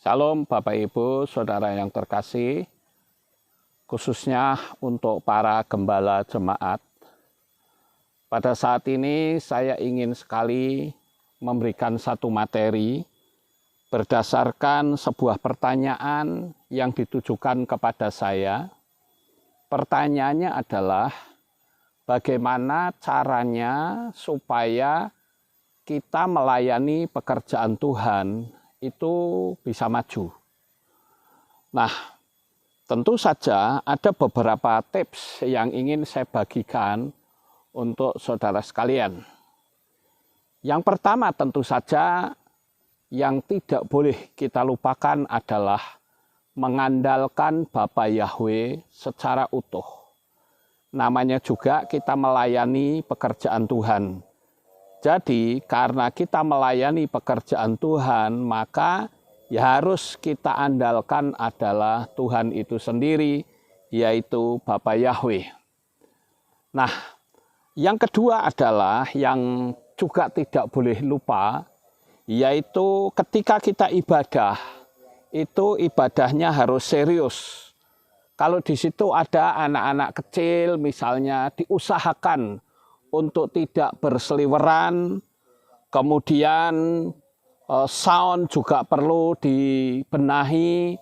Shalom Bapak Ibu, Saudara yang terkasih, khususnya untuk para gembala jemaat. Pada saat ini saya ingin sekali memberikan satu materi berdasarkan sebuah pertanyaan yang ditujukan kepada saya. Pertanyaannya adalah, bagaimana caranya supaya kita melayani pekerjaan Tuhan itu bisa maju. Nah, tentu saja ada beberapa tips yang ingin saya bagikan untuk saudara sekalian. Yang pertama tentu saja yang tidak boleh kita lupakan adalah mengandalkan Bapa Yahweh secara utuh. Namanya juga kita melayani pekerjaan Tuhan. Jadi karena kita melayani pekerjaan Tuhan, maka ya harus kita andalkan adalah Tuhan itu sendiri, yaitu Bapa Yahweh. Nah, yang kedua adalah yang juga tidak boleh lupa, yaitu ketika kita ibadah, itu ibadahnya harus serius. Kalau di situ ada anak-anak kecil misalnya, diusahakan untuk tidak berseliweran, kemudian sound juga perlu dibenahi,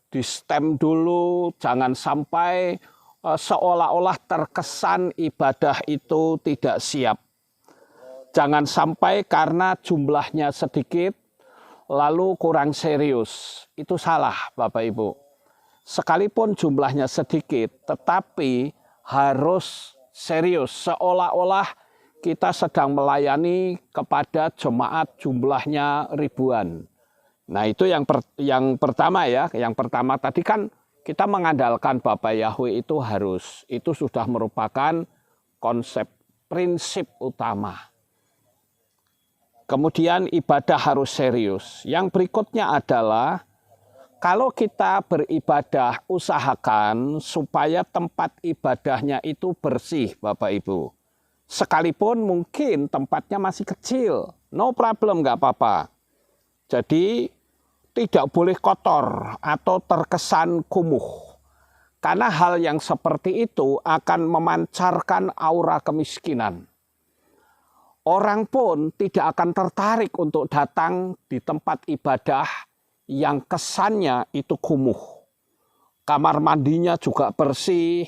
di stem dulu, jangan sampai seolah-olah terkesan ibadah itu tidak siap. Jangan sampai karena jumlahnya sedikit, lalu kurang serius. Itu salah Bapak Ibu. Sekalipun jumlahnya sedikit, tetapi harus serius, seolah-olah kita sedang melayani kepada jemaat jumlahnya ribuan. Nah itu yang pertama ya. Yang pertama tadi kan kita mengandalkan Bapa Yahweh itu itu sudah merupakan konsep prinsip utama. Kemudian ibadah harus serius. Yang berikutnya adalah kalau kita beribadah, usahakan supaya tempat ibadahnya itu bersih, Bapak Ibu. Sekalipun mungkin tempatnya masih kecil, no problem, nggak apa-apa. Jadi tidak boleh kotor atau terkesan kumuh. Karena hal yang seperti itu akan memancarkan aura kemiskinan. Orang pun tidak akan tertarik untuk datang di tempat ibadah yang kesannya itu kumuh. Kamar mandinya juga bersih.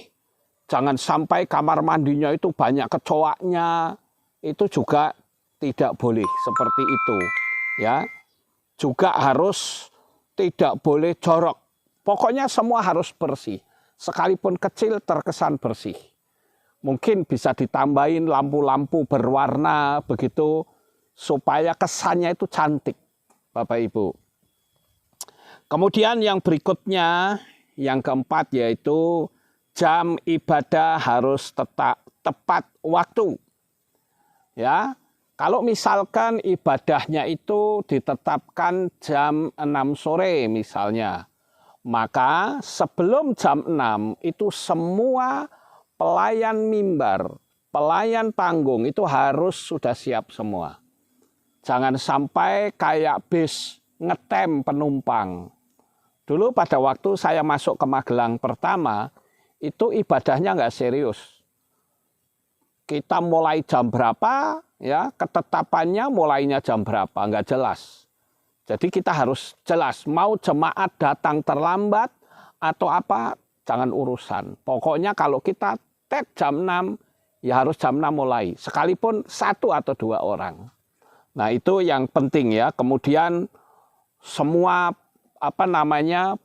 Jangan sampai kamar mandinya itu banyak kecoaknya. Itu juga tidak boleh seperti itu. Ya, juga harus tidak boleh jorok. Pokoknya semua harus bersih. Sekalipun kecil terkesan bersih. Mungkin bisa ditambahin lampu-lampu berwarna begitu supaya kesannya itu cantik, Bapak Ibu. Kemudian yang berikutnya, yang keempat yaitu jam ibadah harus tepat waktu. Ya, kalau misalkan ibadahnya itu ditetapkan jam 6 sore misalnya, maka sebelum jam 6 itu semua pelayan mimbar, pelayan panggung itu harus sudah siap semua. Jangan sampai kayak bis ngetem penumpang. Dulu pada waktu saya masuk ke Magelang pertama, itu ibadahnya nggak serius. Kita mulai jam berapa, ya ketetapannya mulainya jam berapa, nggak jelas. Jadi kita harus jelas, mau jemaat datang terlambat atau apa, jangan urusan. Pokoknya kalau kita jam 6, ya harus jam 6 mulai. Sekalipun 1 atau 2 orang. Nah itu yang penting ya. Kemudian semua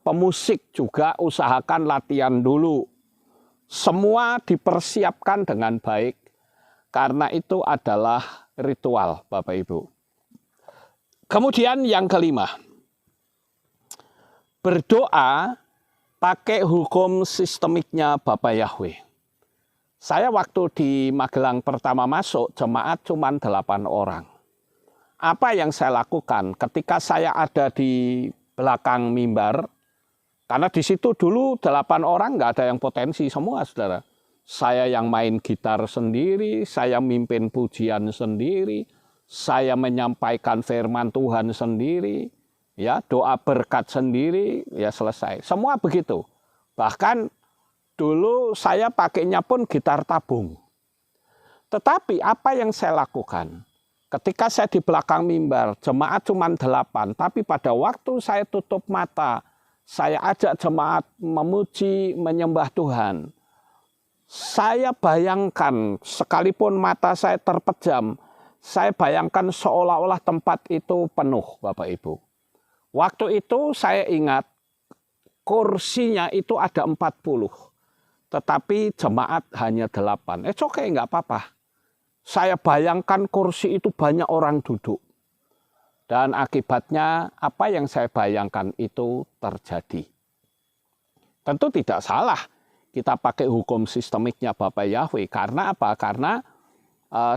pemusik juga usahakan latihan dulu. Semua dipersiapkan dengan baik karena itu adalah ritual, Bapak Ibu. Kemudian yang kelima, berdoa pakai hukum sistemiknya Bapa Yahweh. Saya waktu di Magelang pertama masuk, jemaat cuma 8 orang. Apa yang saya lakukan ketika saya ada di belakang mimbar, karena di situ dulu 8 orang nggak ada yang potensi semua, saudara. Saya yang main gitar sendiri, saya mimpin pujian sendiri, saya menyampaikan firman Tuhan sendiri. ya doa berkat sendiri, ya selesai. Semua begitu. Bahkan dulu saya pakainya pun gitar tabung. Tetapi apa yang saya lakukan? Ketika saya di belakang mimbar, jemaat cuma 8, tapi pada waktu saya tutup mata, saya ajak jemaat memuji, menyembah Tuhan. Saya bayangkan, sekalipun mata saya terpejam, saya bayangkan seolah-olah tempat itu penuh, Bapak Ibu. Waktu itu saya ingat, kursinya itu ada 40, tetapi jemaat hanya 8. Oke, nggak apa-apa. Saya bayangkan kursi itu banyak orang duduk. Dan akibatnya apa yang saya bayangkan itu terjadi. Tentu tidak salah kita pakai hukum sistemiknya Bapak Yahweh. Karena apa? Karena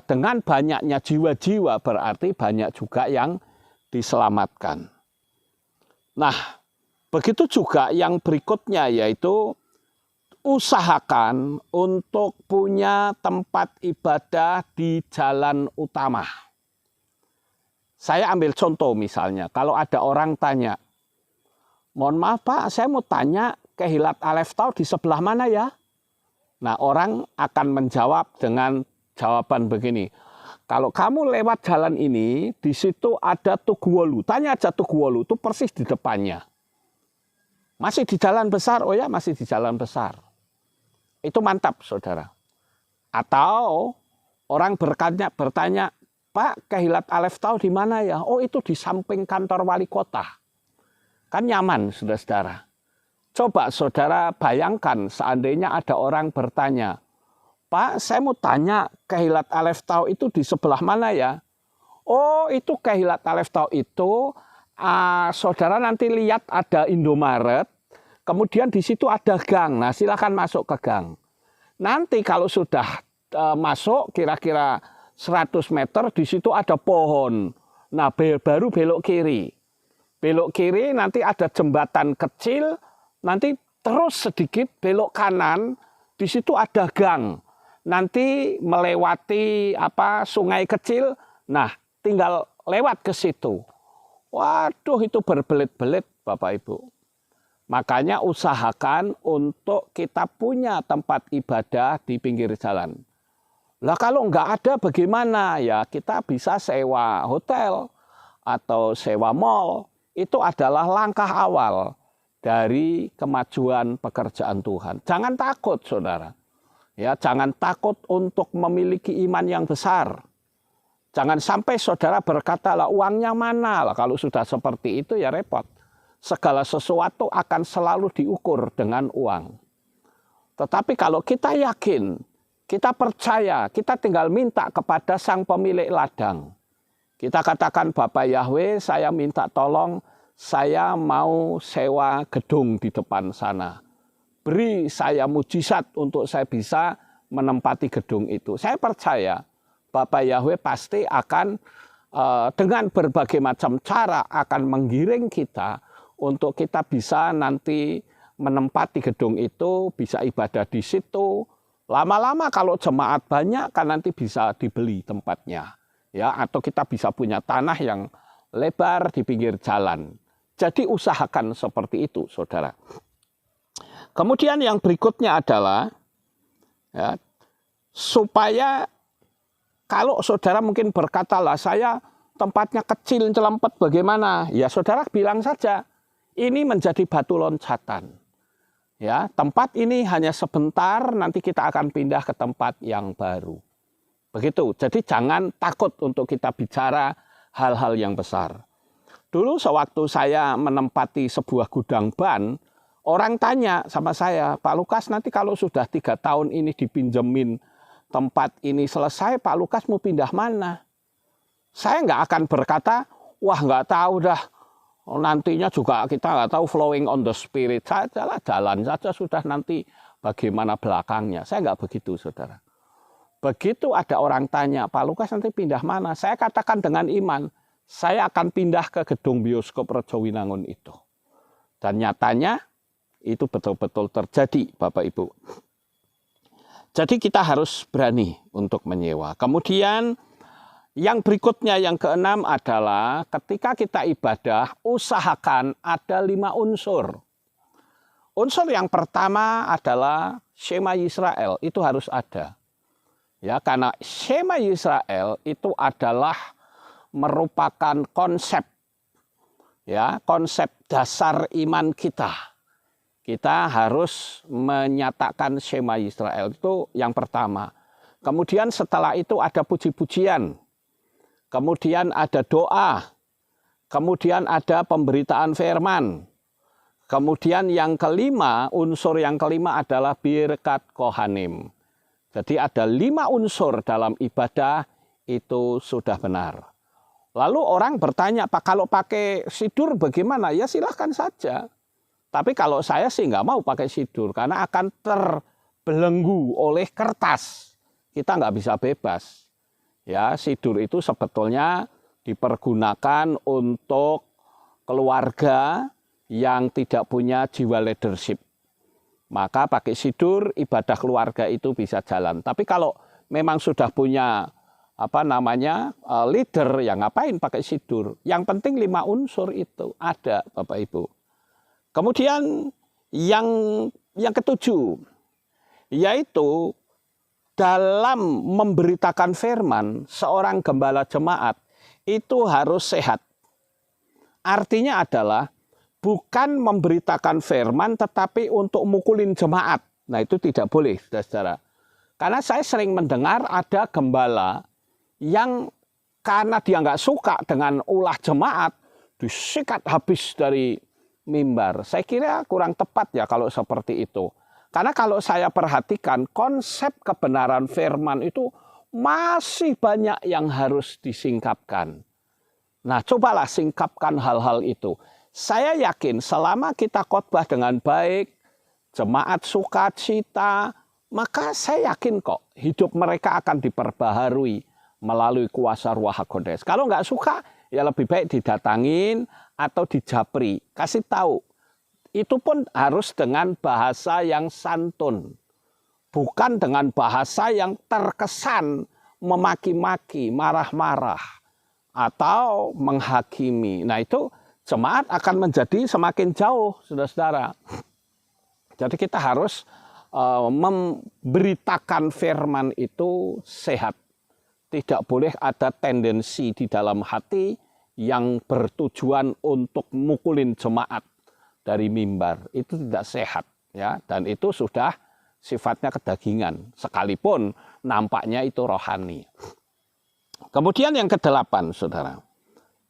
dengan banyaknya jiwa-jiwa berarti banyak juga yang diselamatkan. Nah, begitu juga yang berikutnya yaitu usahakan untuk punya tempat ibadah di jalan utama. Saya ambil contoh misalnya, kalau ada orang tanya, mohon maaf Pak, saya mau tanya Kehilat Aleph Tau di sebelah mana ya? Nah, orang akan menjawab dengan jawaban begini, kalau kamu lewat jalan ini, di situ ada Tugu Wolu. Tanya aja Tugu Wolu, itu persis di depannya. Masih di jalan besar? Oh ya, masih di jalan besar. Itu mantap, saudara. Atau orang bertanya, Pak, Kehilat Aleph Tau di mana ya? Oh, itu di samping kantor wali kota. Kan nyaman, saudara-saudara. Coba saudara bayangkan seandainya ada orang bertanya, Pak, saya mau tanya Kehilat Aleph Tau itu di sebelah mana ya? Oh, itu Kehilat Aleph Tau itu, saudara nanti lihat ada Indomaret, kemudian di situ ada gang. Nah, silakan masuk ke gang. Nanti kalau sudah masuk kira-kira 100 meter, di situ ada pohon. Nah, baru belok kiri. Belok kiri nanti ada jembatan kecil, nanti terus sedikit belok kanan, di situ ada gang. Nanti melewati sungai kecil, nah tinggal lewat ke situ. Waduh, itu berbelit-belit Bapak Ibu. Makanya usahakan untuk kita punya tempat ibadah di pinggir jalan. Lah kalau nggak ada bagaimana? Ya kita bisa sewa hotel atau sewa mall. Itu adalah langkah awal dari kemajuan pekerjaan Tuhan. Jangan takut saudara. Ya, jangan takut untuk memiliki iman yang besar. Jangan sampai saudara berkata, lah uangnya mana? Lah kalau sudah seperti itu ya repot. Segala sesuatu akan selalu diukur dengan uang. Tetapi kalau kita yakin, kita percaya, kita tinggal minta kepada sang pemilik ladang. Kita katakan, Bapak Yahweh, saya minta tolong, saya mau sewa gedung di depan sana. Beri saya mujizat untuk saya bisa menempati gedung itu. Saya percaya Bapak Yahweh pasti akan dengan berbagai macam cara akan menggiring kita untuk kita bisa nanti menempati gedung itu, bisa ibadah di situ. Lama-lama kalau jemaat banyak kan nanti bisa dibeli tempatnya. Ya, atau kita bisa punya tanah yang lebar di pinggir jalan. Jadi usahakan seperti itu, saudara. Kemudian yang berikutnya adalah ya, supaya kalau saudara mungkin berkata, lah saya tempatnya kecil, celempet bagaimana? Ya saudara bilang saja, ini menjadi batu loncatan. Ya, tempat ini hanya sebentar, nanti kita akan pindah ke tempat yang baru. Begitu, jadi jangan takut untuk kita bicara hal-hal yang besar. Dulu sewaktu saya menempati sebuah gudang ban, orang tanya sama saya, Pak Lukas nanti kalau sudah 3 tahun ini dipinjemin tempat ini selesai, Pak Lukas mau pindah mana? Saya nggak akan berkata, wah nggak tahu dah, nantinya juga kita nggak tahu, flowing on the spirit saja lah, jalan saja sudah, nanti bagaimana belakangnya. Saya nggak begitu saudara. Begitu ada orang tanya, Pak Lukas nanti pindah mana? Saya katakan dengan iman, saya akan pindah ke gedung bioskop Rejowinangun itu. Dan nyatanya itu betul-betul terjadi Bapak Ibu. Jadi kita harus berani untuk menyewa. Kemudian Yang berikutnya yang keenam adalah ketika kita ibadah, usahakan ada 5 unsur. Unsur yang pertama adalah Shema Yisrael, itu harus ada. Ya, karena Shema Yisrael itu adalah merupakan konsep, ya, konsep dasar iman kita. Kita harus menyatakan Shema Yisrael, itu yang pertama. Kemudian setelah itu ada puji-pujian. Kemudian ada doa, kemudian ada pemberitaan firman. Kemudian yang kelima, unsur yang kelima adalah birkat kohanim. Jadi ada 5 unsur dalam ibadah itu sudah benar. Lalu orang bertanya, Pak, kalau pakai sidur bagaimana? Ya silahkan saja. Tapi kalau saya sih nggak mau pakai sidur karena akan terbelenggu oleh kertas. Kita nggak bisa bebas. Ya, sidur itu sebetulnya dipergunakan untuk keluarga yang tidak punya jiwa leadership. Maka pakai sidur ibadah keluarga itu bisa jalan. Tapi kalau memang sudah punya leader, yang ngapain pakai sidur? Yang penting 5 unsur itu ada, Bapak Ibu. Kemudian yang ketujuh, yaitu dalam memberitakan firman, seorang gembala jemaat itu harus sehat. Artinya adalah bukan memberitakan firman tetapi untuk mukulin jemaat. Nah, itu tidak boleh, saudara. Karena saya sering mendengar ada gembala yang karena dia nggak suka dengan ulah jemaat, disikat habis dari mimbar. Saya kira kurang tepat ya kalau seperti itu. Karena kalau saya perhatikan konsep kebenaran firman itu masih banyak yang harus disingkapkan. Nah, cobalah singkapkan hal-hal itu. Saya yakin selama kita khotbah dengan baik, jemaat sukacita, maka saya yakin kok hidup mereka akan diperbaharui melalui kuasa Ruach HaKodes. Kalau nggak suka, ya lebih baik didatangin atau dijapri. Kasih tahu. Itu pun harus dengan bahasa yang santun. Bukan dengan bahasa yang terkesan memaki-maki, marah-marah, atau menghakimi. Nah, itu jemaat akan menjadi semakin jauh, saudara-saudara. Jadi kita harus memberitakan firman itu sehat. Tidak boleh ada tendensi di dalam hati yang bertujuan untuk mukulin jemaat dari mimbar. Itu tidak sehat, ya, dan itu sudah sifatnya kedagingan, sekalipun nampaknya itu rohani. Kemudian yang ke-8, saudara.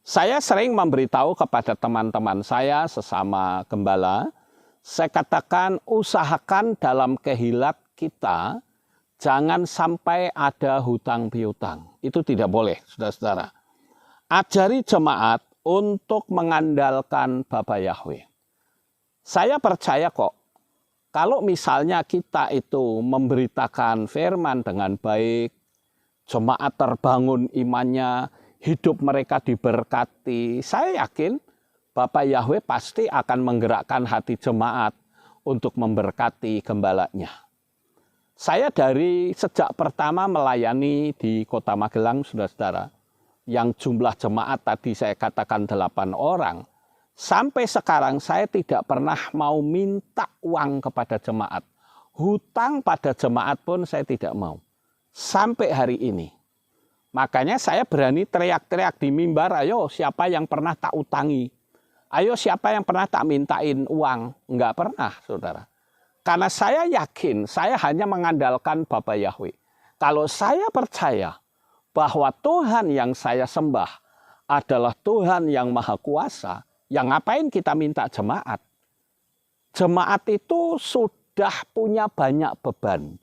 Saya sering memberitahu kepada teman-teman saya sesama gembala, saya katakan usahakan dalam kehilat kita jangan sampai ada hutang piutang. Itu tidak boleh, saudara-saudara. Ajari jemaat untuk mengandalkan Bapa Yahweh. Saya percaya kok, kalau misalnya kita itu memberitakan firman dengan baik, jemaat terbangun imannya, hidup mereka diberkati, saya yakin Bapa Yahweh pasti akan menggerakkan hati jemaat untuk memberkati gembalanya. Saya dari sejak pertama melayani di Kota Magelang, saudara-saudara, yang jumlah jemaat tadi saya katakan 8 orang, sampai sekarang saya tidak pernah mau minta uang kepada jemaat. Hutang pada jemaat pun saya tidak mau. Sampai hari ini. Makanya saya berani teriak-teriak di mimbar, ayo siapa yang pernah tak utangi? Ayo siapa yang pernah tak mintain uang? Enggak pernah, saudara. Karena saya yakin saya hanya mengandalkan Bapa Yahweh. Kalau saya percaya bahwa Tuhan yang saya sembah adalah Tuhan yang Maha Kuasa, yang ngapain kita minta jemaat? Jemaat itu sudah punya banyak beban.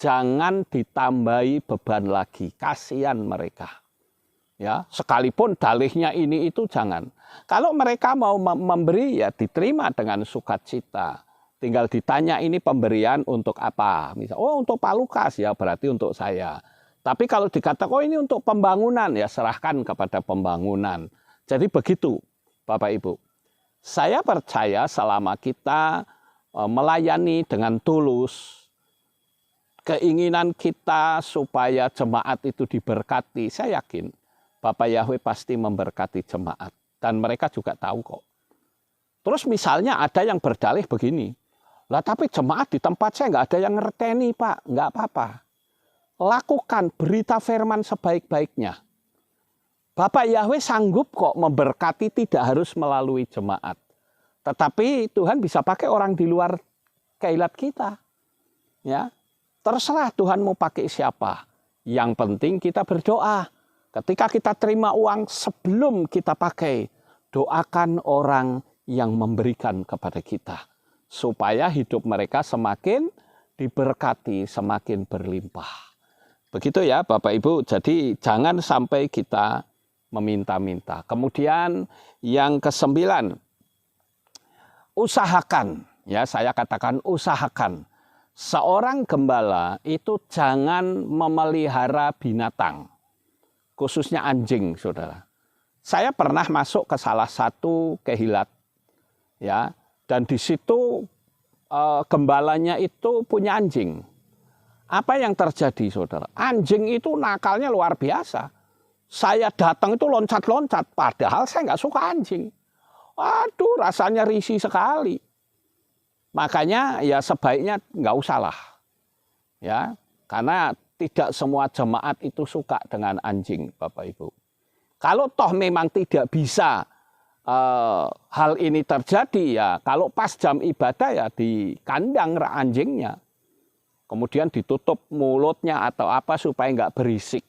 Jangan ditambahi beban lagi, kasihan mereka. Ya, sekalipun dalihnya ini itu jangan. Kalau mereka mau memberi ya diterima dengan sukacita. Tinggal ditanya ini pemberian untuk apa? Misal, oh untuk Pak Lukas ya berarti untuk saya. Tapi kalau dikatakan oh ini untuk pembangunan ya serahkan kepada pembangunan. Jadi begitu Bapak Ibu. Saya percaya selama kita melayani dengan tulus, keinginan kita supaya jemaat itu diberkati, saya yakin Bapak Yahweh pasti memberkati jemaat. Dan mereka juga tahu kok. Terus misalnya ada yang berdalih begini, lah tapi jemaat di tempat saya nggak ada yang ngerteni Pak, nggak apa-apa. Lakukan berita firman sebaik-baiknya. Bapak Yahweh sanggup kok memberkati, tidak harus melalui jemaat. Tetapi Tuhan bisa pakai orang di luar keilat kita. Ya, terserah Tuhan mau pakai siapa. Yang penting kita berdoa. Ketika kita terima uang, sebelum kita pakai, doakan orang yang memberikan kepada kita. Supaya hidup mereka semakin diberkati, semakin berlimpah. Begitu ya Bapak Ibu, jadi jangan sampai kita meminta-minta. Kemudian yang ke-9, usahakan. Ya, saya katakan usahakan. Seorang gembala itu jangan memelihara binatang. Khususnya anjing, saudara. Saya pernah masuk ke salah satu kehilat. Ya, dan di situ gembalanya itu punya anjing. Apa yang terjadi, saudara? Anjing itu nakalnya luar biasa. Saya datang itu loncat-loncat, padahal saya nggak suka anjing. Waduh, rasanya risih sekali. Makanya ya sebaiknya nggak usah lah. Ya, karena tidak semua jemaat itu suka dengan anjing, Bapak Ibu. Kalau toh memang tidak bisa hal ini terjadi, ya kalau pas jam ibadah ya di kandang anjingnya. Kemudian ditutup mulutnya atau apa supaya nggak berisik.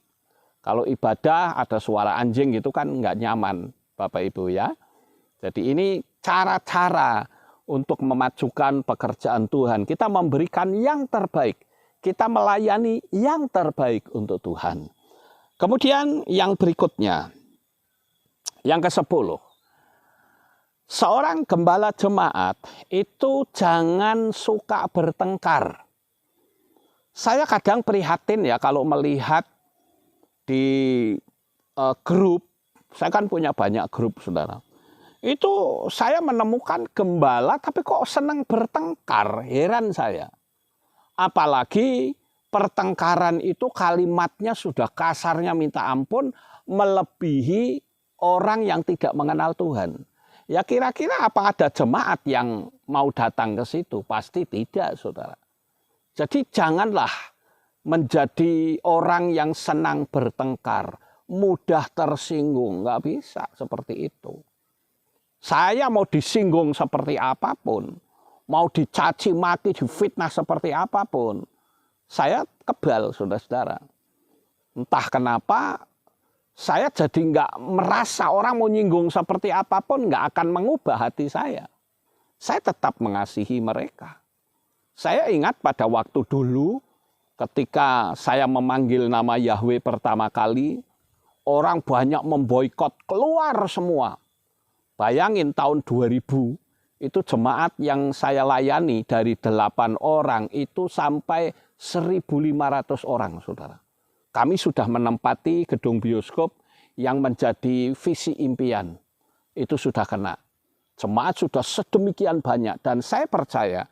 Kalau ibadah ada suara anjing itu kan nggak nyaman, Bapak Ibu ya. Jadi ini cara-cara untuk memajukan pekerjaan Tuhan. Kita memberikan yang terbaik. Kita melayani yang terbaik untuk Tuhan. Kemudian yang berikutnya, yang ke-10. Seorang gembala jemaat itu jangan suka bertengkar. Saya kadang prihatin ya kalau melihat di grup, saya kan punya banyak grup, saudara. Itu saya menemukan gembala tapi kok senang bertengkar, heran saya. Apalagi pertengkaran itu kalimatnya sudah kasarnya minta ampun, melebihi orang yang tidak mengenal Tuhan. Ya kira-kira apa ada jemaat yang mau datang ke situ? Pasti tidak, saudara. Jadi janganlah menjadi orang yang senang bertengkar, mudah tersinggung, nggak bisa seperti itu. Saya mau disinggung seperti apapun, mau dicaci maki, difitnah seperti apapun, saya kebal, saudara-saudara. Entah kenapa, saya jadi nggak merasa orang mau nyinggung seperti apapun, nggak akan mengubah hati saya. Saya tetap mengasihi mereka. Saya ingat pada waktu dulu, ketika saya memanggil nama Yahweh pertama kali, orang banyak memboikot, keluar semua. Bayangin tahun 2000, itu jemaat yang saya layani dari 8 orang itu sampai 1.500 orang, saudara. Kami sudah menempati gedung bioskop yang menjadi visi impian. Itu sudah kena. Jemaat sudah sedemikian banyak dan saya percaya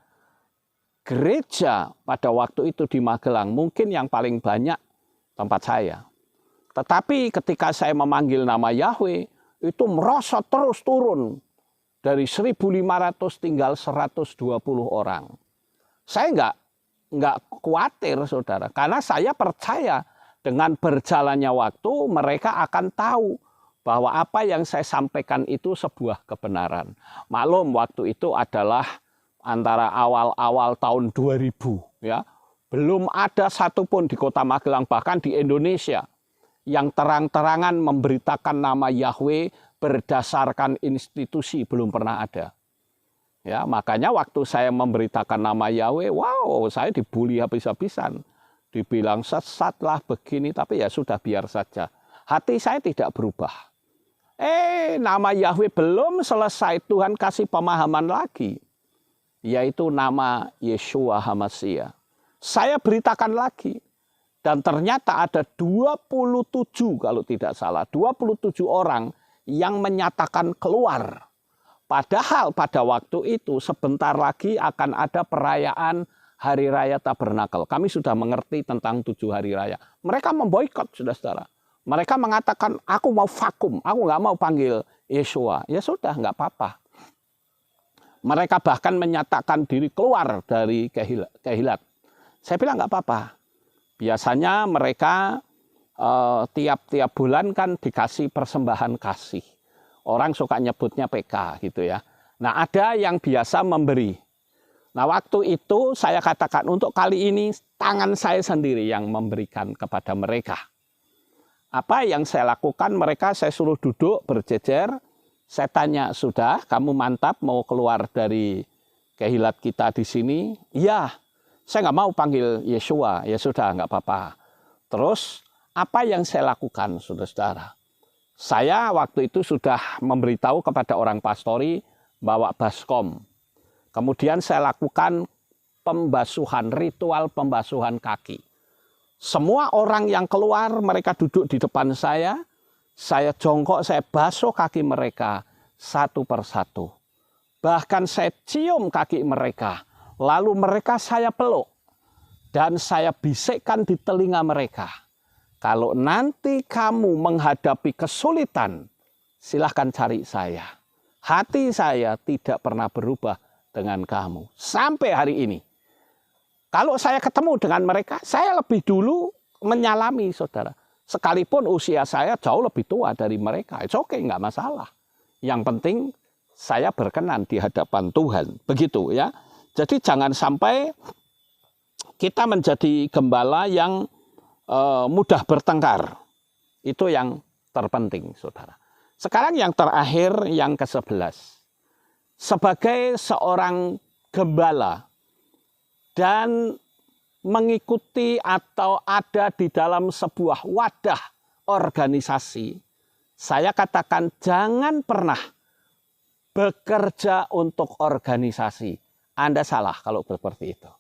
gereja pada waktu itu di Magelang mungkin yang paling banyak tempat saya. Tetapi ketika saya memanggil nama Yahweh, itu merosot terus turun. Dari 1.500 tinggal 120 orang. Saya nggak khawatir, saudara. Karena saya percaya dengan berjalannya waktu mereka akan tahu bahwa apa yang saya sampaikan itu sebuah kebenaran. Maklum waktu itu adalah antara awal-awal tahun 2000 ya. Belum ada satupun di Kota Magelang bahkan di Indonesia yang terang-terangan memberitakan nama Yahweh berdasarkan institusi, belum pernah ada. Ya, makanya waktu saya memberitakan nama Yahweh, wow, saya dibully habis-habisan. Dibilang sesatlah begini, tapi ya sudah biar saja. Hati saya tidak berubah. Nama Yahweh belum selesai, Tuhan kasih pemahaman lagi. Yaitu nama Yeshua HaMashiach. Saya beritakan lagi. Dan ternyata ada 27 kalau tidak salah. 27 orang yang menyatakan keluar. Padahal pada waktu itu sebentar lagi akan ada perayaan Hari Raya Tabernakel. Kami sudah mengerti tentang 7 hari raya. Mereka memboikot, saudara-saudara. Mereka mengatakan, aku mau vakum, aku nggak mau panggil Yeshua. Ya sudah, nggak apa-apa. Mereka bahkan menyatakan diri keluar dari kehilat. Saya bilang nggak apa-apa. Biasanya mereka tiap-tiap bulan kan dikasih persembahan kasih. Orang suka nyebutnya PK gitu ya. Nah, ada yang biasa memberi. Nah, waktu itu saya katakan untuk kali ini tangan saya sendiri yang memberikan kepada mereka. Apa yang saya lakukan? Mereka saya suruh duduk berjejer. Saya tanya, sudah kamu mantap mau keluar dari kehilat kita di sini? Iya, saya nggak mau panggil Yeshua. Ya sudah, nggak apa-apa. Terus apa yang saya lakukan, saudara-saudara? Saya waktu itu sudah memberitahu kepada orang pastori bawa baskom. Kemudian saya lakukan pembasuhan, ritual pembasuhan kaki. Semua orang yang keluar, mereka duduk di depan saya jongkok, saya basuh kaki mereka satu persatu. Bahkan saya cium kaki mereka, lalu mereka saya peluk. Dan saya bisikkan di telinga mereka, kalau nanti kamu menghadapi kesulitan, silahkan cari saya. Hati saya tidak pernah berubah dengan kamu. Sampai hari ini. Kalau saya ketemu dengan mereka, saya lebih dulu menyalami, saudara. Sekalipun usia saya jauh lebih tua dari mereka. It's okay, nggak masalah. Yang penting saya berkenan di hadapan Tuhan. Begitu ya. Jadi jangan sampai kita menjadi gembala yang mudah bertengkar. Itu yang terpenting, saudara. Sekarang yang terakhir, yang ke-11. Sebagai seorang gembala dan mengikuti atau ada di dalam sebuah wadah organisasi, saya katakan jangan pernah bekerja untuk organisasi. Anda salah kalau seperti itu.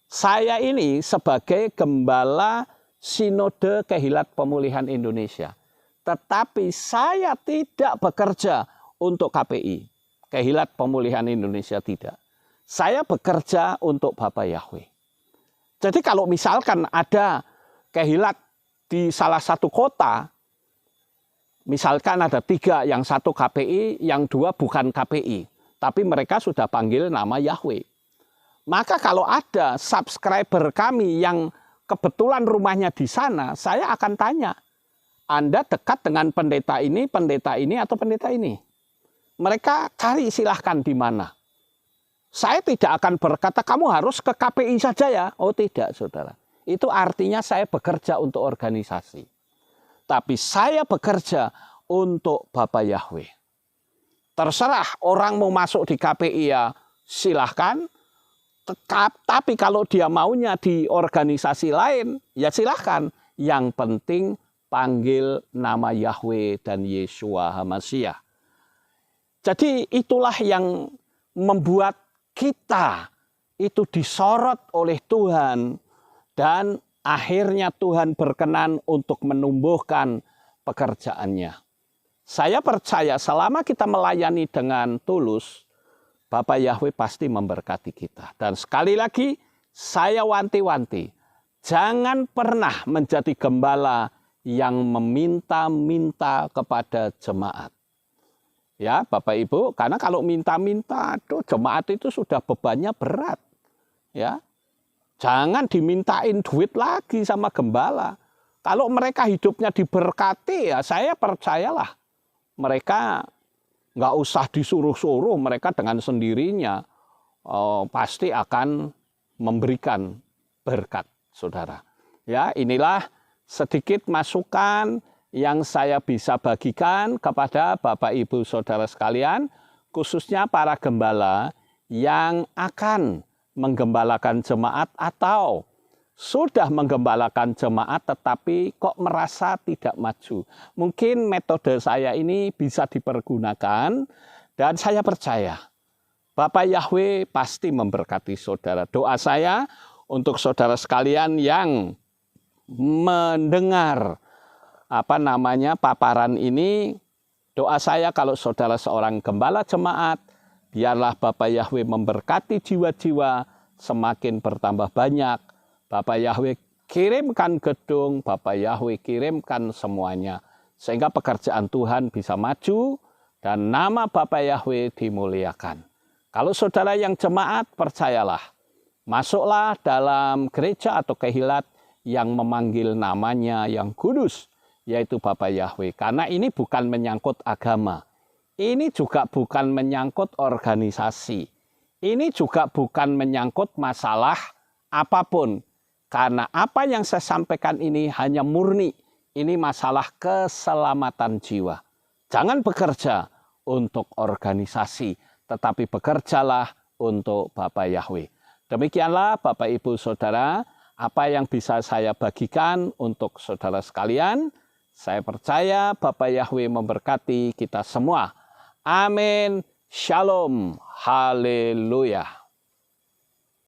Saya ini sebagai gembala Sinode Kehilat Pemulihan Indonesia. Tetapi saya tidak bekerja untuk KPI. Kehilat Pemulihan Indonesia tidak. Saya bekerja untuk Bapak Yahweh. Jadi kalau misalkan ada kehilat di salah satu kota, misalkan ada 3, yang 1 KPI, yang 2 bukan KPI. Tapi mereka sudah panggil nama Yahweh. Maka kalau ada subscriber kami yang kebetulan rumahnya di sana, saya akan tanya, Anda dekat dengan pendeta ini atau pendeta ini? Mereka cari silahkan di mana. Saya tidak akan berkata, kamu harus ke KPI saja ya. Oh tidak, saudara. Itu artinya saya bekerja untuk organisasi. Tapi saya bekerja untuk Bapak Yahweh. Terserah orang mau masuk di KPI ya silahkan. Tapi kalau dia maunya di organisasi lain, ya silahkan. Yang penting panggil nama Yahweh dan Yeshua HaMashiach. Jadi itulah yang membuat kita itu disorot oleh Tuhan. Dan akhirnya Tuhan berkenan untuk menumbuhkan pekerjaannya. Saya percaya selama kita melayani dengan tulus, Bapak Yahweh pasti memberkati kita. Dan sekali lagi saya wanti-wanti, jangan pernah menjadi gembala yang meminta-minta kepada jemaat. Ya Bapak Ibu, karena kalau minta-minta, jemaat itu sudah bebannya berat. Ya, jangan dimintain duit lagi sama gembala. Kalau mereka hidupnya diberkati, ya saya percayalah mereka nggak usah disuruh-suruh, mereka dengan sendirinya pasti akan memberikan berkat, saudara. Ya, inilah sedikit masukan yang saya bisa bagikan kepada Bapak Ibu Saudara sekalian, khususnya para gembala yang akan menggembalakan jemaat atau sudah menggembalakan jemaat tetapi kok merasa tidak maju. Mungkin metode saya ini bisa dipergunakan dan saya percaya Bapak Yahweh pasti memberkati saudara. Doa saya untuk saudara sekalian yang mendengar paparan ini, doa saya kalau saudara seorang gembala jemaat, biarlah Bapak Yahweh memberkati jiwa-jiwa semakin bertambah banyak. Bapak Yahweh kirimkan gedung, Bapak Yahweh kirimkan semuanya. Sehingga pekerjaan Tuhan bisa maju dan nama Bapak Yahweh dimuliakan. Kalau saudara yang jemaat, percayalah, masuklah dalam gereja atau kehilat yang memanggil namanya yang kudus, yaitu Bapak Yahweh. Karena ini bukan menyangkut agama. Ini juga bukan menyangkut organisasi. Ini juga bukan menyangkut masalah apapun. Karena apa yang saya sampaikan ini hanya murni. Ini masalah keselamatan jiwa. Jangan bekerja untuk organisasi, tetapi bekerjalah untuk Bapak Yahweh. Demikianlah Bapak Ibu Saudara, apa yang bisa saya bagikan untuk saudara sekalian. Saya percaya Bapak Yahweh memberkati kita semua. Amin. Shalom. Haleluya.